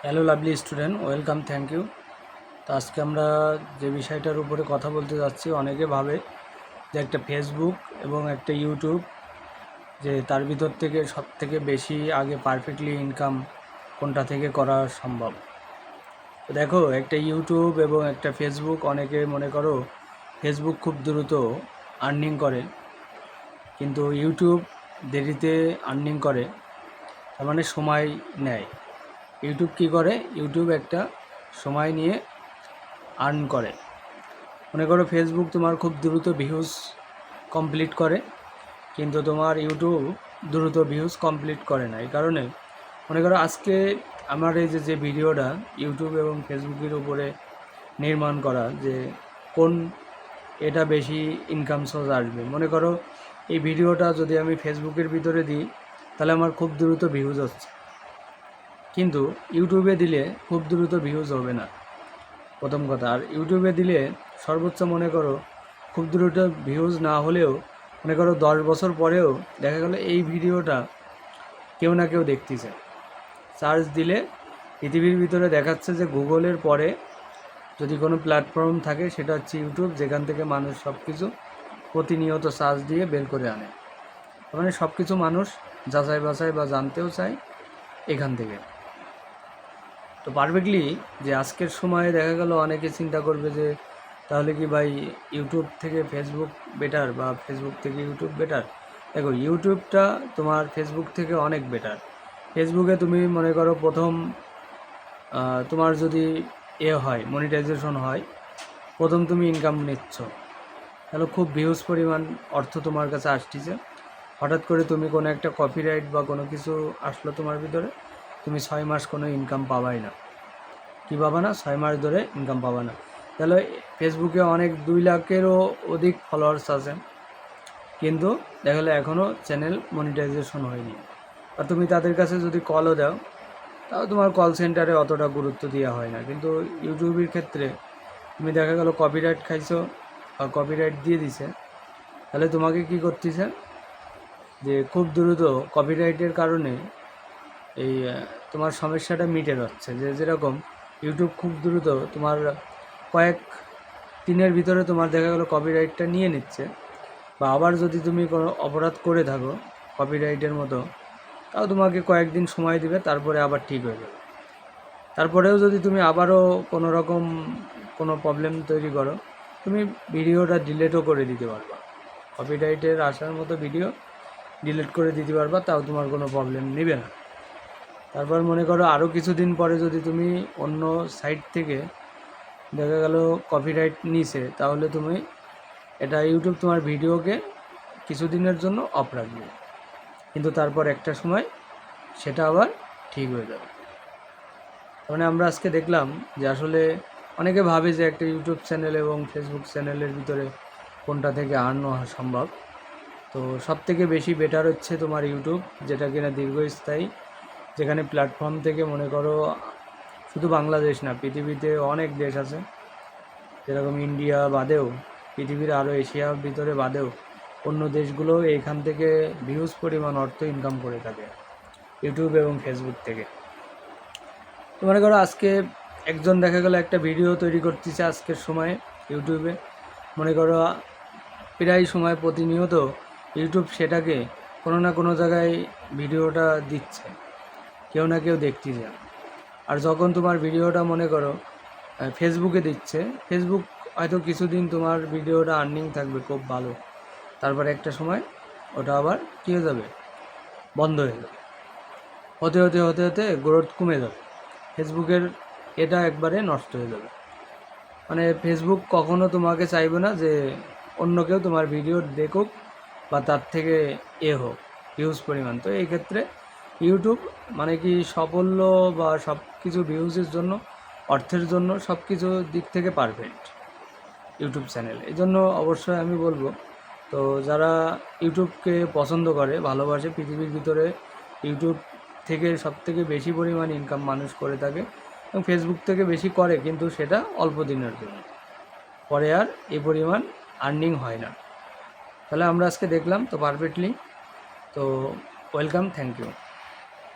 Hello lovely student, welcome, thank you. তো আজকে আমরা যে বিষয়টার উপরে কথা বলতে যাচ্ছি, অনেকে ভাবে যে একটা ফেসবুক এবং একটা ইউটিউব, যে তার ভিতর থেকে সব থেকে বেশি আগে পারফেক্টলি ইনকাম কোনটা থেকে করা সম্ভব। তো দেখো, একটা ইউটিউব এবং একটা ফেসবুক, অনেকে মনে করো ফেসবুক খুব দ্রুত আর্নিং করে, কিন্তু ইউটিউব দেরিতে আর্নিং করে, তার মানে সময় নেয়। ইউটিউব কী করে? ইউটিউব একটা সময় নিয়ে আর্ন করে। মনে করো ফেসবুক তোমার খুব দ্রুত ভিউজ কমপ্লিট করে, কিন্তু তোমার ইউটিউব দ্রুত ভিউজ কমপ্লিট করে না। এই কারণে মনে করো আজকে আমার এই যে ভিডিওটা ইউটিউব এবং ফেসবুকের উপরে নির্মাণ করা, যে কোন এটা বেশি ইনকাম সোর্স আসবে। মনে করো এই ভিডিওটা যদি আমি ফেসবুকের ভিতরে দিই, তাহলে আমার খুব দ্রুত ভিউজ হচ্ছে, কিন্তু ইউটিউবে দিলে খুব দ্রুত ভিউজ হবে না, প্রথম কথা। আর ইউটিউবে দিলে সর্বোচ্চ মনে করো খুব দ্রুত ভিউজ না হলেও মনে করো 10 বছর পরেও দেখা গেল এই ভিডিওটা কেউ না কেউ দেখতেছে। সার্চ দিলে পৃথিবীর ভিতরে দেখাচ্ছে যে গুগলের পরে যদি কোনো প্ল্যাটফর্ম থাকে, সেটা হচ্ছে ইউটিউব, যেখান থেকে মানুষ সব কিছু প্রতিনিয়ত সার্চ দিয়ে বের করে আনে। মানে সব কিছু মানুষ যাচাই বাছাই বা জানতেও চায় এখান থেকে। তো পারফেক্টলি যে আজকের সময়ে দেখা গেল অনেকে চিন্তা করবে যে তাহলে কি ভাই ইউটিউব থেকে ফেসবুক বেটার বা ফেসবুক থেকে ইউটিউব বেটার। দেখো, ইউটিউবটা তোমার ফেসবুক থেকে অনেক বেটার। ফেসবুকে তুমি মনে করো প্রথম তোমার যদি হয়, মনিটাইজেশন হয়, প্রথম তুমি ইনকাম নিচ্ছ, তাহলে খুব ভিউজ পরিমাণ অর্থ তোমার কাছে আসতেছে। হঠাৎ করে তুমি কোনো একটা কপিরাইট বা কোনো কিছু আসলো তোমার ভিতরে, তুমি 6 মাস কোনো ইনকাম পাবাই না। কী পাবা না? 6 মাস ধরে ইনকাম পাবা না। তাহলে ফেসবুকে অনেক 2 লাখেরও অধিক ফলোয়ার্স আছে, কিন্তু দেখা গেলো এখনও চ্যানেল মনিটাইজেশন হয়নি। আর তুমি তাদের কাছে যদি কলও দাও, তাও তোমার কল সেন্টারে অতটা গুরুত্ব দেওয়া হয় না। কিন্তু ইউটিউবের ক্ষেত্রে তুমি দেখা গেলো কপিরাইট খাইছো বা কপিরাইট দিয়ে দিছে, তাহলে তোমাকে কি করতেছে যে খুব দ্রুত কপিরাইটের কারণে এই তোমার সমস্যাটা মিটে যাচ্ছে। যে যেরকম ইউটিউব খুব দ্রুত তোমার কয়েক দিনের ভিতরে তোমার দেখা গেলো কপিরাইটটা নিয়ে নিচ্ছে, বা আবার যদি তুমি কোনো অপরাধ করে থাকো কপিরাইটের মতো, তাও তোমাকে কয়েকদিন সময় দিবে, তারপরে আবার ঠিক হয়ে যাবে। তারপরেও যদি তুমি আবারও কোনো রকম কোনো প্রবলেম তৈরি করো, তুমি ভিডিওটা ডিলিটও করে দিতে পারবা। কপিরাইটের আসার মতো ভিডিও ডিলিট করে দিতে পারবা, তাও তোমার কোনো প্রবলেম নেবে না। তারপর মনে করো আরও কিছুদিন পরে যদি তুমি অন্য সাইট থেকে দেখা গেল কপিরাইট নিছে, তাহলে তুমি এটা ইউটিউব তোমার ভিডিওকে কিছুদিনের জন্য অফ রাখবে, কিন্তু তারপর একটা সময় সেটা আবার ঠিক হয়ে যাবে। মানে আমরা আজকে দেখলাম যে আসলে অনেকে ভাবে যে একটা ইউটিউব চ্যানেল এবং ফেসবুক চ্যানেলের ভিতরে কোনটা থেকে আর্ন হওয়া সম্ভব। তো সব থেকে বেশি বেটার হচ্ছে তোমার ইউটিউব, যেটা কিনা দীর্ঘস্থায়ী, যেখানে প্ল্যাটফর্ম থেকে মনে করো শুধু বাংলাদেশ না, পৃথিবীতে অনেক দেশ আছে, যেরকম ইন্ডিয়া বাদেও পৃথিবীর আরও এশিয়ার ভিতরে বাদেও অন্য দেশগুলো এইখান থেকে ভিউজ পরিমাণ অর্থ ইনকাম করে থাকে ইউটিউব এবং ফেসবুক থেকে। তো মনে করো আজকে একজন দেখা গেলো একটা ভিডিও তৈরি করতেছে আজকের সময়ে ইউটিউবে, মনে করো প্রায় সময় প্রতিনিয়ত ইউটিউব সেটাকে কোনো না কোনো জায়গায় ভিডিওটা দিচ্ছে, কেউ না কেউ দেখতেছে। আর যখন তোমার ভিডিওটা মনে করো ফেসবুকে দিচ্ছে, ফেসবুক হয়তো কিছুদিন তোমার ভিডিওটা আর্নিং থাকবে খুব ভালো, তারপর একটা সময় ওটা আবার কী হয়ে যাবে? বন্ধ হয়ে যাবে। হতে হতে হতে হতে গ্রোথ কমে যাবে, ফেসবুকের এটা একবারে নষ্ট হয়ে যাবে। মানে ফেসবুক কখনো তোমাকে চাইবে না যে অন্য কেউ তোমার ভিডিও দেখুক বা তার থেকে হোক ভিউজ পরিমাণ। তো এই ক্ষেত্রে ইউটিউব মানে কি সাফল্য বা সব কিছু ভিউজের জন্য, অর্থের জন্য, সব কিছু দিক থেকে পারফেক্ট ইউটিউব চ্যানেল। এই জন্য অবশ্যই আমি বলবো, তো যারা ইউটিউবকে পছন্দ করে, ভালোবাসে, পৃথিবীর ভিতরে ইউটিউব থেকে সবথেকে বেশি পরিমাণ ইনকাম মানুষ করে থাকে, এবং ফেসবুক থেকে বেশি করে, কিন্তু সেটা অল্প দিনের জন্য, পরে আর এই পরিমাণ আর্নিং হয় না। তাহলে আমরা আজকে দেখলাম তো পারফেক্টলি। তো ওয়েলকাম, থ্যাংক ইউ।